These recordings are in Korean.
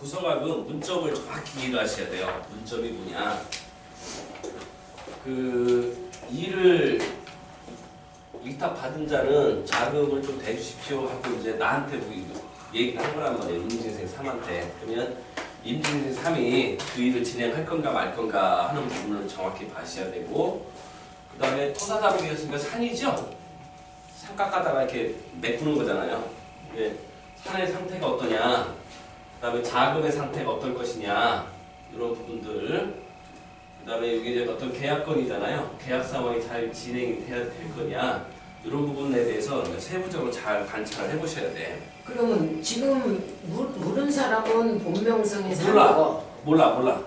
구성학은 문점을 정확히 이해를 하셔야 돼요. 문점이 뭐냐. 그 일을 위탁 받은 자는 자금을 좀 대주십시오 하고 이제 나한테 얘기를 한 거란 말이에요. 임진생 3한테. 그러면 임진생 3이 그 일을 진행할 건가 말 건가 하는 부분을 정확히 봐셔야 되고, 그 다음에 토사자국이었으니까 산이죠? 산 깎아다가 이렇게 메꾸는 거잖아요. 이게 산의 상태가 어떠냐, 그 다음에 자금의 상태가 어떨 것이냐, 이런 부분들. 그 다음에 이게 이제 어떤 계약건이잖아요. 계약 상황이 잘 진행이 돼야 될 거냐, 이런 부분에 대해서 세부적으로 잘 관찰을 해보셔야 돼. 그러면 지금 물은 사람은 본명성의 3이고 몰라.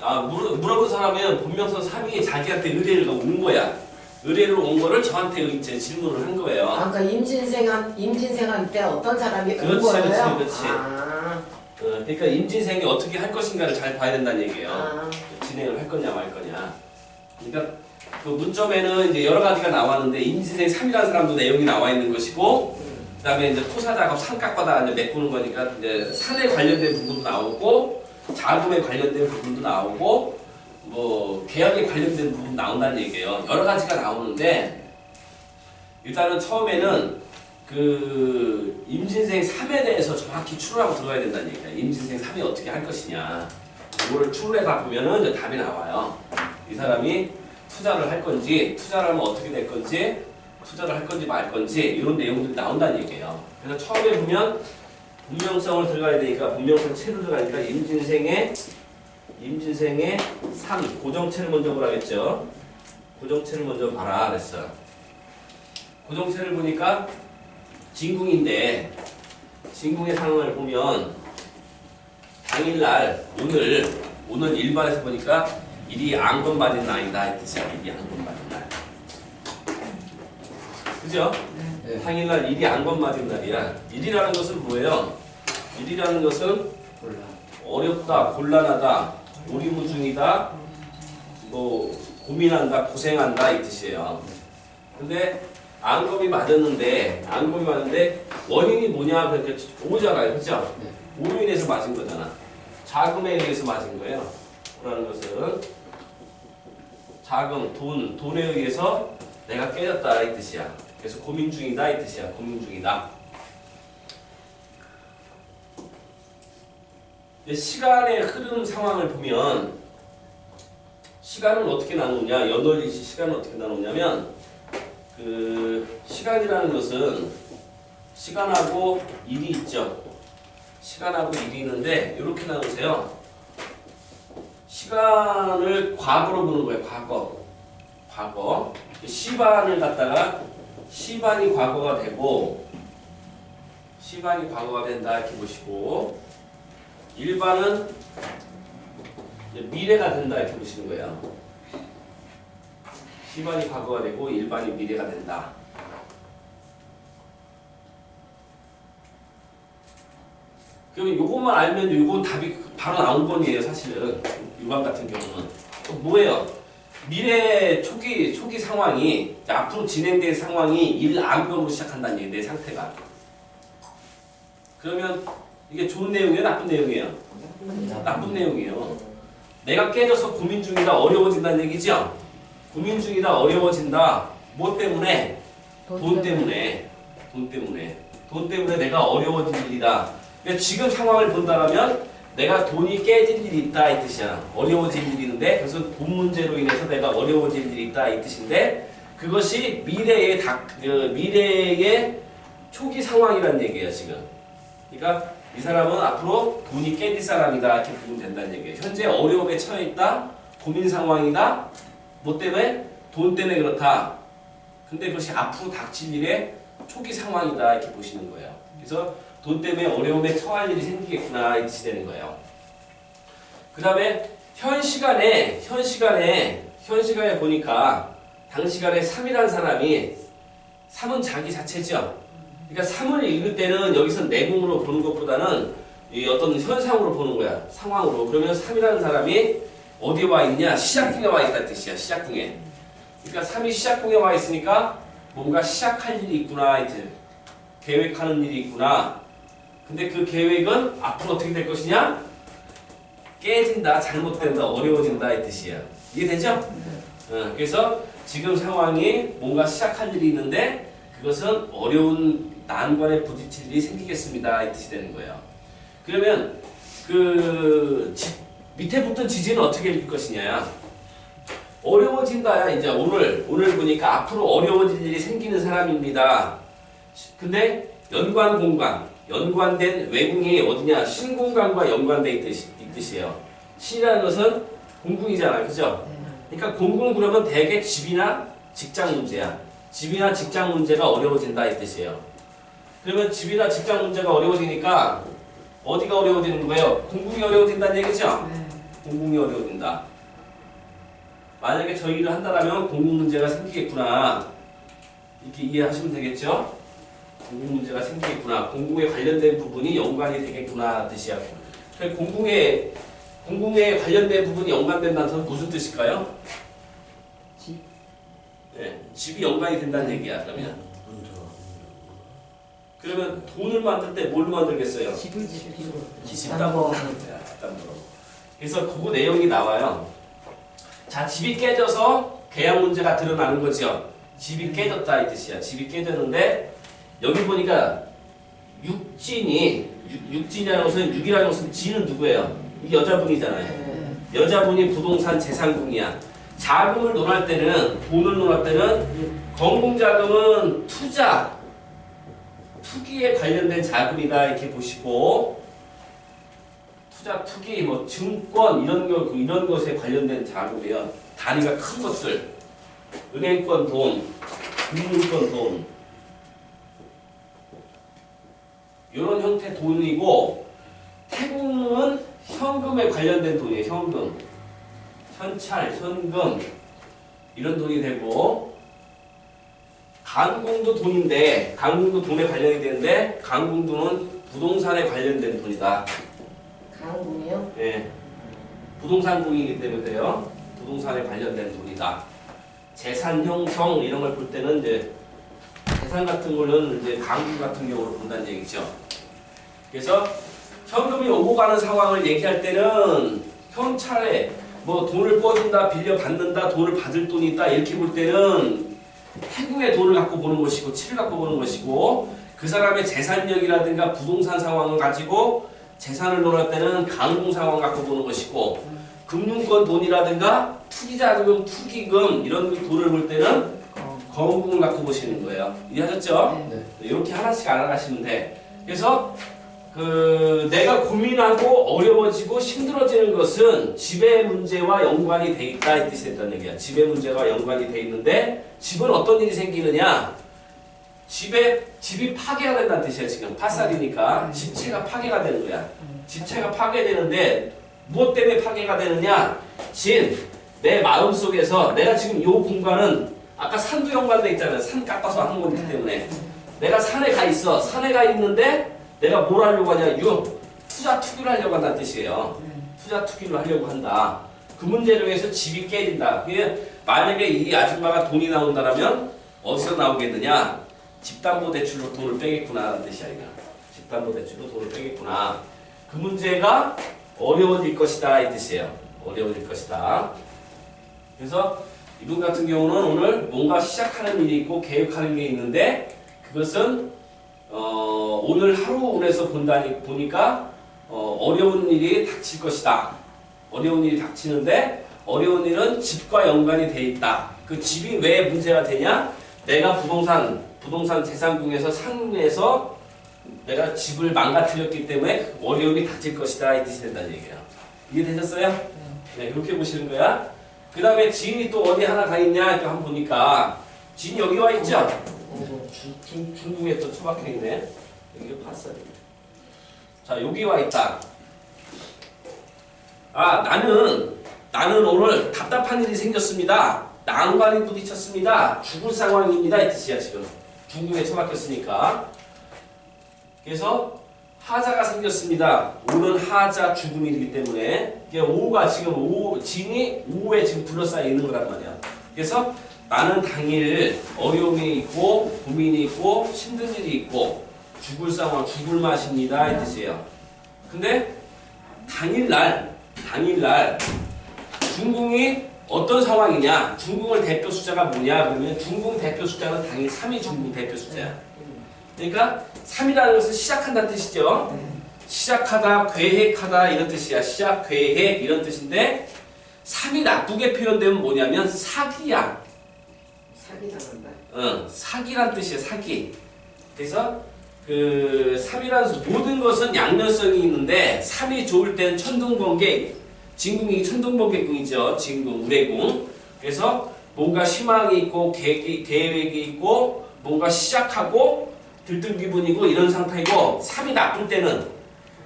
물어본 사람은 본명성 3이 자기한테 의뢰를 온 거야. 의뢰를 온 거를 저한테 이제 질문을 한 거예요. 그러니까 임진생한테 어떤 사람이 온 그렇지, 거예요? 그렇지. 아. 그러니까 임진생이 어떻게 할 것인가를 잘 봐야 된다는 얘기예요. 아. 진행을 할 거냐 말 거냐. 그러니까 그 문점에는 이제 여러 가지가 나왔는데 임진생 3이라는 사람도 내용이 나와 있는 것이고, 그다음에 이제 토사작업 산각바다 이제 메꾸는 거니까 이제 산에 관련된 부분도 나오고, 자금에 관련된 부분도 나오고, 뭐 계약에 관련된 부분 나온다는 얘기예요. 여러 가지가 나오는데, 일단은 처음에는 그 임진생 3에 대해서 정확히 추론하고 들어가야 된다는 얘기예요. 임진생 3이 어떻게 할 것이냐. 이거를 추론해다 보면은 이제 답이 나와요. 이 사람이 투자를 할 건지, 투자를 하면 어떻게 될 건지, 투자를 할 건지 말 건지, 이런 내용들이 나온다는 얘기예요. 그래서 처음에 보면 분명성을 들어가야 되니까, 분명성 채로 들어가니까 임진생의 3, 고정체를 먼저 보라겠죠. 고정체를 먼저 봐라 그랬어요. 고정체를 보니까 진궁인데, 진궁의 상황을 보면 당일날 오늘 일반에서 보니까 일이 안건받은 날이다 이 뜻이야. 일이 안건받은 날. 그죠? 네. 당일날 일이 안건받은 날이야. 일이라는 것은 뭐예요? 일이라는 것은 어렵다, 곤란하다, 오리무중이다, 뭐 고민한다, 고생한다 이 뜻이에요. 근데 안검이 맞았는데 원인이 뭐냐 그렇게 오잖아요, 그죠? 오로 인해서 맞은 거잖아. 자금에 의해서 맞은 거예요. 라는 것은 자금, 돈에 의해서 내가 깨졌다 이 뜻이야. 그래서 고민 중이다 이 뜻이야. 고민 중이다. 시간의 흐름 상황을 보면 시간은 어떻게 나누냐, 연월일시 시간은 어떻게 나누냐면, 그 시간이라는 것은 시간하고 일이 있죠. 시간하고 일이 있는데 이렇게 나누세요. 시간을 과거로 보는 거예요. 과거. 시반을 갖다가 시반이 과거가 되고, 시반이 과거가 된다 이렇게 보시고, 일반은 미래가 된다 이렇게 보시는 거예요. 시반이 과거가 되고 일반이 미래가 된다. 그럼 요것만 알면 요건 답이 바로 나온 건이에요. 사실은 유관 같은 경우는 뭐예요? 미래 초기 상황이, 앞으로 진행될 상황이 일안검으로 시작한다는 얘기예요. 내 상태가. 그러면 이게 좋은 내용이에요? 나쁜 내용이에요? 나쁜 내용이에요. 내가 깨져서 고민 중이다, 어려워진다는 얘기죠? 고민 중이다, 어려워진다. 뭐 때문에? 돈 때문에 내가 어려워진 일이다. 그러니까 지금 상황을 본다면 내가 돈이 깨질 일이 있다 이 뜻이야. 어려워질 일이 있는데, 그래서 돈 문제로 인해서 내가 어려워질 일이 있다 이 뜻인데, 그것이 미래의 초기 상황이라는 얘기예요 지금. 그러니까 이 사람은 앞으로 돈이 깨질 사람이다 이렇게 보면 된다는 얘기예요. 현재 어려움에 처해 있다, 고민 상황이다. 뭐 때문에? 돈 때문에 그렇다. 근데 그것이 앞으로 닥칠 일의 초기 상황이다 이렇게 보시는 거예요. 그래서 돈 때문에 어려움에 처할 일이 생기겠구나 이 뜻이 되는 거예요. 그 다음에 현 시간에 보니까 당시간에 3이라는 사람이, 3은 자기 자체죠. 그러니까 3을 읽을 때는 여기서 내공으로 보는 것보다는 이 어떤 현상으로 보는 거야. 상황으로. 그러면 3이라는 사람이 어디에 와 있냐? 시작등에 와 있다는 뜻이야. 시작등에. 그러니까 3이 시작등에 와 있으니까 뭔가 시작할 일이 있구나. 이제 계획하는 일이 있구나. 근데 그 계획은 앞으로 어떻게 될 것이냐? 깨진다, 잘못된다, 어려워진다 이 뜻이야. 이해되죠? 그래서 지금 상황이 뭔가 시작할 일이 있는데 그것은 어려운 난관에 부딪힐 일이 생기겠습니다 이 뜻이 되는 거예요. 그러면 그 밑에 붙은 지지는 어떻게 읽을 것이냐? 어려워진다야. 이제 오늘 보니까 앞으로 어려워질 일이 생기는 사람입니다. 근데 연관된 외궁이 어디냐? 신공간과 연관돼 이 뜻이에요. 신이라는 것은 공궁이잖아요, 그죠? 그러니까 공궁 그러면 대개 집이나 직장 문제야. 집이나 직장 문제가 어려워진다 이 뜻이에요. 그러면 집이나 직장 문제가 어려워지니까 어디가 어려워지는 거예요? 공궁이 어려워진다는 얘기죠? 공궁이 어려워진다. 만약에 저 일을 한다면 공궁 문제가 생기겠구나. 이렇게 이해하시면 되겠죠? 공궁 문제가 생기겠구나. 공궁에 관련된 부분이 연관이 되겠구나 뜻이야. 공궁에 관련된 부분이 연관된다는 것은 무슨 뜻일까요? 집. 네, 집이 연관이 된다는 얘기야. 그러면 돈을 만들 때 뭘로 만들겠어요? 집담보로 만들 거야. 집담보로. 그래서 그 내용이 나와요. 자, 집이 깨져서 계약 문제가 드러나는 거죠. 집이 깨졌다 이 뜻이야. 집이 깨졌는데 여기 보니까 육진이라는 것은 육이라는 것은 지는 누구예요? 이 여자분이잖아요. 여자분이 부동산 재산궁이야. 자금을 논할 때는 돈을 논할 때는 건궁자금은 투기에 관련된 자금이다 이렇게 보시고 투자, 투기, 뭐 증권 이런 것에 관련된 자금이에요. 단위가 큰 것들, 은행권 돈, 금융권 돈, 이런 형태 돈이고 태궁은 현금에 관련된 돈이에요. 현금, 현찰, 현금 이런 돈이 되고 강궁도 돈인데 강궁도 돈에 관련이 되는데 강궁도는 부동산에 관련된 돈이다. 강궁이요? 예, 부동산궁이기 때문에 돼요. 부동산에 관련된 돈이다. 재산 형성 이런 걸 볼 때는 이제 재산 같은 거는 이제 강궁 같은 경우로 본다는 얘기죠. 그래서 현금이 오고 가는 상황을 얘기할 때는 현찰에 뭐 돈을 꿔준다, 빌려 받는다, 돈을 받을 돈이 있다 이렇게 볼 때는 태궁의 돈을 갖고 보는 것이고 치를 갖고 보는 것이고 그 사람의 재산력이라든가 부동산 상황을 가지고 재산을 논할 때는 강궁 상황 갖고 보는 것이고 금융권 돈이라든가 투기자금, 투기금 이런 돈을 볼 때는 건궁을 갖고 보시는 거예요. 이해하셨죠? 네. 이렇게 하나씩 알아가시면 돼. 그래서 내가 고민하고 어려워지고 힘들어지는 것은 집의 문제와 연관이 돼 있다 이 뜻이 됐다는 얘기야. 집의 문제와 연관이 돼 있는데 집은 어떤 일이 생기느냐? 집이 파괴가 된다는 뜻이야. 지금 파살이니까 집체가 파괴가 되는 거야. 집체가 파괴되는데 무엇 때문에 파괴가 되느냐? 내 마음속에서 내가 지금 이 공간은 아까 산도 연관돼 있잖아요. 산 깎아서 한 거기 때문에 내가 산에 가 있어. 산에 가 있는데 내가 뭘 하려고 하냐? 투자 투기를 하려고 한다는 뜻이에요. 투자 투기를 하려고 한다. 그 문제로 해서 집이 깨진다. 만약에 이 아줌마가 돈이 나온다면 어디서 나오겠느냐? 집담보대출로 돈을 빼겠구나라는 뜻이야. 이거. 집담보대출로 돈을 빼겠구나. 그 문제가 어려워질 것이다 이 뜻이에요. 어려워질 것이다. 그래서 이분 같은 경우는 오늘 뭔가 시작하는 일이 있고 계획하는 게 있는데 그것은 오늘 하루 운에서 보니까 어려운 일이 닥칠 것이다. 어려운 일이 닥치는데 어려운 일은 집과 연관이 돼 있다. 그 집이 왜 문제가 되냐? 내가 부동산 재산궁에서 상에서 내가 집을 망가뜨렸기 때문에 어려움이 닥칠 것이다 이 뜻이 된다는 얘기예요. 이해되셨어요? 네, 이렇게 보시는 거야. 그 다음에 지인이 또 어디 하나 가 있냐? 또 한번 보니까 지인이 여기 와 있죠? 중국에 또 처박혀 있네. 여기가 파살이. 자, 여기 와 있다. 나는 오늘 답답한 일이 생겼습니다. 난관이 부딪혔습니다. 죽을 상황입니다. 이 뜻이야, 지금. 중국에 처박혔으니까. 그래서 하자가 생겼습니다. 오는 하자 죽음이기 때문에 오가 지금 진이 오에 지금 둘러싸여 있는 거란 말이야. 그래서 나는 당일 어려움이 있고 고민이 있고 힘든 일이 있고 죽을 상황, 죽을 맛입니다 이 뜻이에요. 근데 당일날 중궁이 어떤 상황이냐? 중궁을 대표 숫자가 뭐냐? 그러면 중궁 대표 숫자는 당일 3이 중궁 대표 숫자야. 그러니까 3이라는 것은 시작한다는 뜻이죠. 시작하다, 계획하다 이런 뜻이야. 시작, 계획 이런 뜻인데 3이 나쁘게 표현되면 뭐냐면 사기야. 사기당한다. 사기란 뜻이야. 사기. 그래서 그 3이라는 모든 것은 양면성이 있는데 3이 좋을 때는 천둥번개, 진궁이 천둥번개궁이죠. 진궁, 우레궁. 그래서 뭔가 희망이 있고 계획이 있고 뭔가 시작하고 들뜬 기분이고 이런 상태이고 3이 나쁠 때는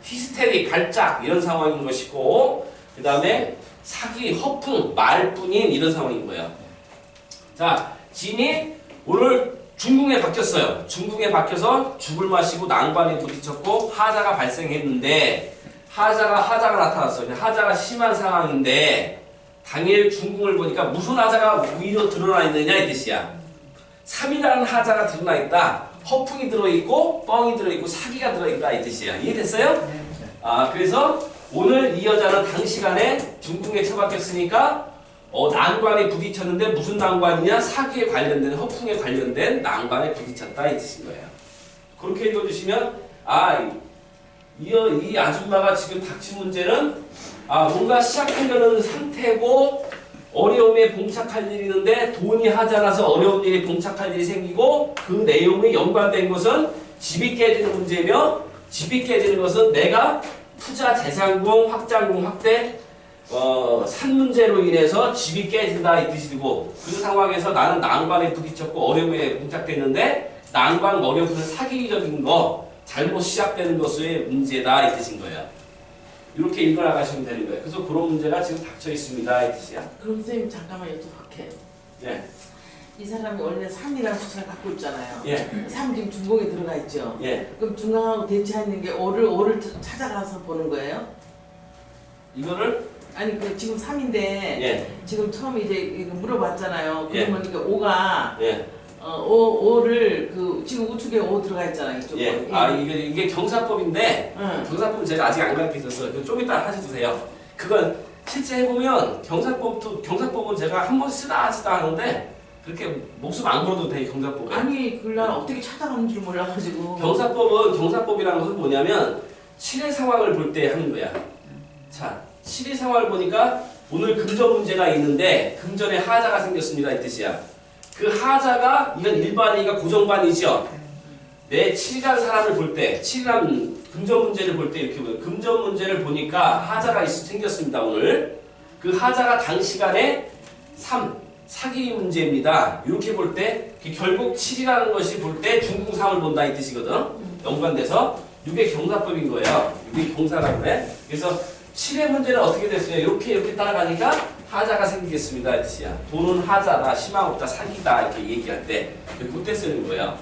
히스테리, 발작 이런 상황인 것이고 그 다음에 사기, 허풍, 말뿐인 이런 상황인 거예요. 자, 진이 오늘 중궁에 바뀌었어요. 중궁에 바뀌어서 죽을 마시고 난관에 부딪혔고 하자가 발생했는데 하자가 나타났어요. 하자가 심한 상황인데 당일 중궁을 보니까 무슨 하자가 위로 드러나 있느냐 이 뜻이야. 3이라는 하자가 드러나 있다. 허풍이 들어있고 뻥이 들어있고 사기가 들어있다 이 뜻이야. 이해됐어요? 그래서 오늘 이 여자는 단시간에 중궁에 처박혔으니까 난관에 부딪혔는데 무슨 난관이냐? 사기에 관련된 허풍에 관련된 난관에 부딪혔다 이 뜻인 거예요. 그렇게 읽어주시면 이 아줌마가 지금 닥친 문제는 뭔가 시작하려는 상태고 어려움에 봉착할 일이 있는데 돈이 하자라서 어려운 일이 봉착할 일이 생기고 그 내용에 연관된 것은 집이 깨지는 문제며 집이 깨지는 것은 내가 투자 재산궁, 확장궁, 확대 산 문제로 인해서 집이 깨진다 이 뜻이고 그 상황에서 나는 난관에 부딪혔고 어려움에 봉착됐는데 난관, 어려움은 사기적인 거 잘못 시작되는 것의 문제다 이 뜻인 거예요. 이렇게 읽어나가시면 되는 거예요. 그래서 그런 문제가 지금 닥쳐 있습니다 이 뜻이야. 그럼 선생님 잠깐만 여쭤볼게요. 예. 이 사람이 원래 3이라는 숫자를 갖고 있잖아요. 예. 3 지금 중공에 들어가 있죠. 예. 그럼 중간하고 대치하는 게 5를 찾아가서 보는 거예요? 이거를 아니 지금 3인데 예. 지금 처음에 이제 이거 물어봤잖아요. 예. 그러면 이게 5가 예. 5를 지금 우측에 5 들어가 있잖아요. 이쪽. 예. 이게 경사법인데 경사법은 제가 아직 안 가르쳐 있어서 좀 이따 하셔주세요. 그건 실제 해보면 경사법은 제가 한 번 쓰다 하는데 그렇게 목숨 안 걸어도 돼 경사법에. 아니 그날 어떻게 찾아가는 줄 몰라가지고. 경사법이라는 것은 뭐냐면 7의 상황을 볼 때 하는 거야. 자, 7의 상황을 보니까 오늘 금전 문제가 있는데 금전에 하자가 생겼습니다 이 뜻이야. 그 하자가 이건 일반이니까 고정반이죠. 내 7이라는 사람을 볼 때 7이라는 금전 문제를 볼 때 이렇게 보여요. 금전 문제를 보니까 하자가 생겼습니다 오늘. 그 하자가 단시간에 3 사기 문제입니다. 이렇게 볼 때 결국 7이라는 것이 볼 때 중궁상을 본다 이 뜻이거든. 연관돼서 이게 경사법인 거예요. 이게 경사라고 그래. 그래서 7의 문제는 어떻게 됐어요? 이렇게 따라가니까 하자가 생기겠습니다 이 뜻이야. 돈은 하자다, 희망 없다, 사기다 이렇게 얘기할 때 그때 쓰는 거예요.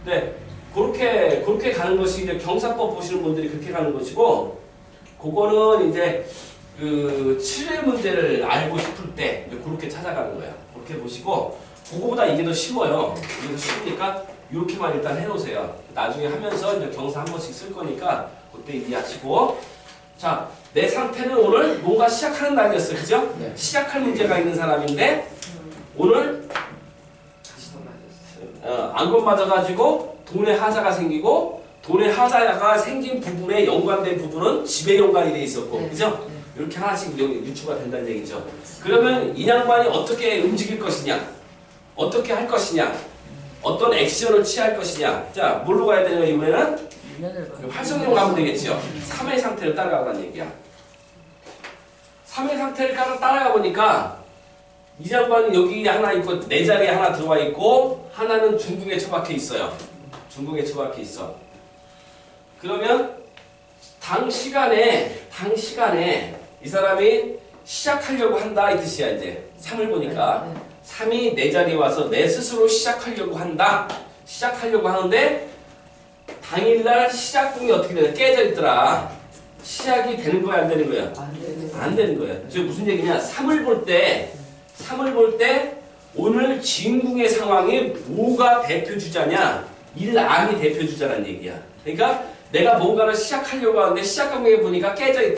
네, 그렇게 가는 것이 이제 경사법 보시는 분들이 그렇게 가는 것이고, 그거는 이제 그 7의 문제를 알고 싶을 때 그렇게 찾아가는 거야. 그렇게 보시고, 그거보다 이게 더 쉬워요. 이게 더 쉬우니까 이렇게만 일단 해놓으세요. 나중에 하면서 이제 경사 한 번씩 쓸 거니까 그때 이해하시고. 자, 내 상태는 오늘 뭔가 시작하는 날이었어요. 그죠? 네. 시작할 문제가 있는 사람인데 오늘 안건 맞아가지고 돈의 하자가 생기고 돈의 하자가 생긴 부분에 연관된 부분은 집에 연관이 돼 있었고 네. 그죠? 이렇게 하나씩 유추가 된다는 얘기죠. 그러면 이 양반이 어떻게 움직일 것이냐? 어떻게 할 것이냐? 어떤 액션을 취할 것이냐? 자, 뭘로 가야 되냐 이번에는? 활성용 가면 되겠죠. 3의 상태를 따라가라는 얘기야. 3의 상태를 따라가 보니까 이 양반은 여기 하나 있고 내 자리에 하나 들어와 있고 하나는 중궁에 처박혀 있어요. 중궁에 처박혀 있어. 그러면 당 시간에 이 사람이 시작하려고 한다 이 뜻이야. 이제 3을 보니까 3이 내 자리에 와서 내 스스로 시작하려고 한다. 시작하려고 하는데 당일날 시작궁이 어떻게 되냐? 깨져 있더라. 시작이 되는 거야 안 되는 거야? 안 되는 거야. 저 무슨 얘기냐? 3을 볼 때 오늘 진궁의 상황이 뭐가 대표 주자냐? 1암이 대표 주자란 얘기야. 그러니까 내가 뭔가를 시작하려고 하는데 시작 과목에 보니까 깨져 있다.